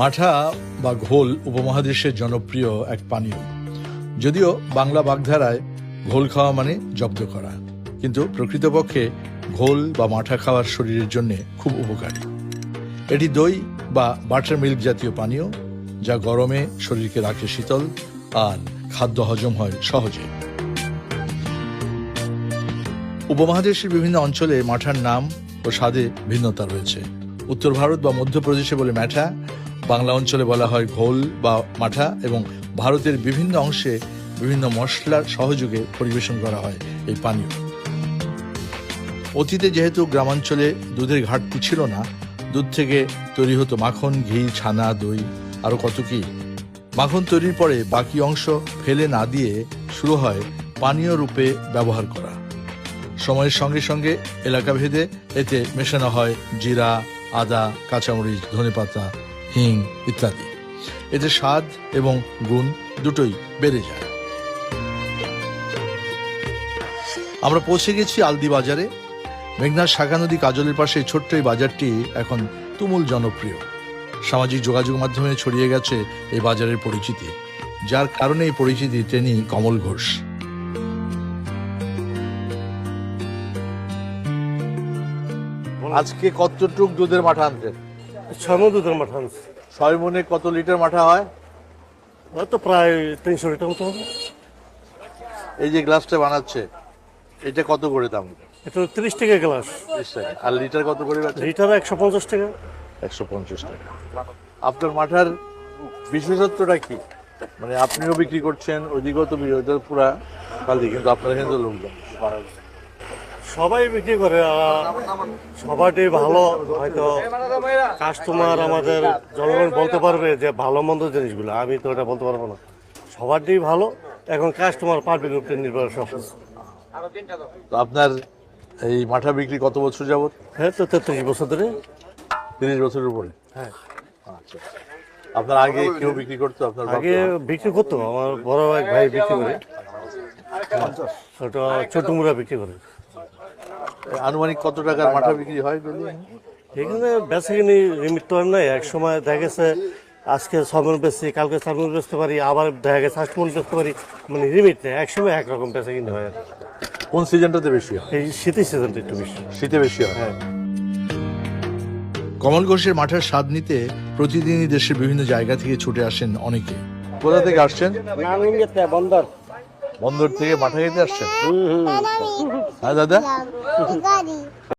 মাঠা বা ঘোল উপমহাদেশের জনপ্রিয় এক পানীয়। যদিও বাংলা বাগধারায় ঘোল খাওয়া মানে জব্দ করা, কিন্তু প্রকৃতপক্ষে ঘোল বা মাঠা খাওয়ার শরীরের জন্য খুব উপকারী। এটি দই বা বাটার মিল্ক জাতীয় পানীয়, যা গরমে শরীরকে রাখে শীতল আর খাদ্য হজম হয় সহজে। উপমহাদেশের বিভিন্ন অঞ্চলে মাঠার নাম ও স্বাদে ভিন্নতা রয়েছে। উত্তর ভারত বা মধ্যপ্রদেশে বলে ম্যাঠা, বাংলা অঞ্চলে বলা হয় ঘোল বা মাঠা, এবং ভারতের বিভিন্ন অংশে বিভিন্ন মশলার সহযোগে পরিবেশন করা হয় এই পানীয়। অতীতে যেহেতু গ্রামাঞ্চলে দুধের ঘাটতি ছিল না, দুধ থেকে তৈরি হতো মাখন, ঘি, ছানা, দই, আরো কত কি। মাখন তৈরির পরে বাকি অংশ ফেলে না দিয়ে শুরু হয় পানীয় রূপে ব্যবহার করা। সময়ের সঙ্গে সঙ্গে এলাকা ভেদে এতে মেশানো হয় জিরা, আদা, কাঁচামরিচ, ধনেপাতা, হিং ইত্যাদি। এতে স্বাদ এবং গুণ দুটোই বেড়ে যায়। আমরা পৌঁছে গেছি আলদি বাজারে। মেঘনার শাখা নদী কাজলের পাশে ছোট্ট এই বাজারটি এখন তুমুল জনপ্রিয়। সামাজিক যোগাযোগ মাধ্যমে ছড়িয়ে গেছে এই বাজারের পরিচিতি, যার কারণে এই পরিচিতি টেনি কমল ঘোষ। আজকে কতটুক দুধের মাঠা আনছেন? 6 মণ দুধের মাঠা আনছে। 6 মণে কত লিটার মাঠা হয়? হয়তো প্রায় 300 লিটার মতো হবে। এই যে গ্লাসটা বানাচ্ছে, এটা কত করে দাম? এটা 30 টাকা গ্লাস। 30 টাকা। আর লিটার কত করে আছে? লিটার 150 টাকা। 150 টাকা। আপনার মাঠার বিশেষত্বটা কি? মানে আপনিও বিক্রি করছেন, ওইদিকেও তো পুরা খালি, কিন্তু আপনার এখানে তো লোকজন সবাই বিক্রি করে, সবারই ভালো। হয়তো কাস্টমার আমাদের জনগণ বলতে পারবে যে ভালো মন্দ জিনিসগুলো, আমি তো এটা বলতে পারবো না। সবারই ভালো, এখন কাস্টমার পাবলিক উপরে নির্ভর সব। তো আপনার এই মাঠা বিক্রি কত বছর যাবত? হ্যাঁ, তো 33 বছর ধরে। 30 বছরের উপরে? হ্যাঁ। আচ্ছা। আপনার আগে কেউ বিক্রি করতো? আপনার আগে বিক্রি করতো, আমার বড় এক ভাই বিক্রি করে, ওটা ছোট মুড়া বিক্রি করে। আনুমানিক কত টাকার মাঠা বিক্রি হয়? এখানে বেচা কিনি লিমিট তো আর নাই। এক সময় দেখা গেছে আজকে 6 মণ বেচছি, কালকে 4 মণ বেচতে পারি, আবার দেখা গেছে 8 মণ বেচতে পারি, মানে লিমিট নেই। এক সময় একরকম বেচা কিনি হয়। কোন সিজনটাতে বেশি হয়? এই শীতের সিজনটা একটু বেশি। শীতে বেশি হয়। হ্যাঁ। কমল ঘোষের মাঠার স্বাদ নিতে প্রতিদিনই দেশের বিভিন্ন জায়গা থেকে ছুটে আসেন অনেকে। কোথা থেকে আসছেন? বন্দর। বন্দর থেকে মাঠা খেতে আসছেন? হ্যাঁ দাদা।